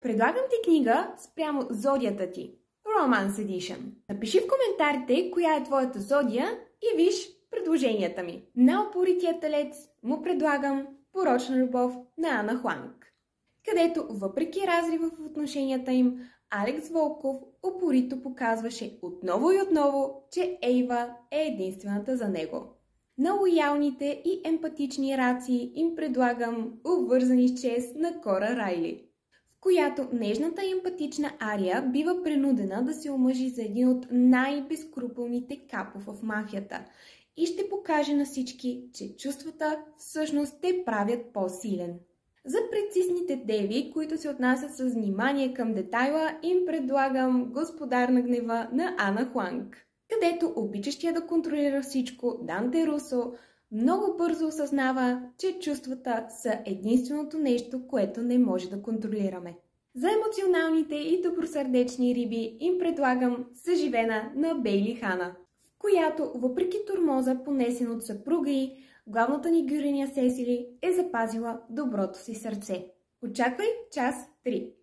Предлагам ти книга спрямо зодията ти. Romance Edition. Напиши в коментарите коя е твоята зодия и виж предложенията ми. На упорития телец му предлагам Порочна любов на Ана Хуанг, където въпреки разрива в отношенията им, Алекс Волков упорито показваше отново и отново, че Ейва е единствената за него. На лоялните и емпатични раци им предлагам Обвързани с чест на Кора Райли, в която нежната и емпатична Ария бива принудена да се омъжи за един от най-безкрупулните капов в мафията и ще покаже на всички, че чувствата всъщност те правят по-силен. За прецизните деви, които се отнасят с внимание към детайла, им предлагам Господар на гнева на Ана Хуанг, където обичащия да контролира всичко Данте Русо много бързо осъзнава, че чувствата са единственото нещо, което не може да контролираме. За емоционалните и добросърдечни риби им предлагам Съживена на Бейли Хана, в която, въпреки тормоза, понесен от съпруга й, главната ни героиня Сесили е запазила доброто си сърце. Очаквай част 3.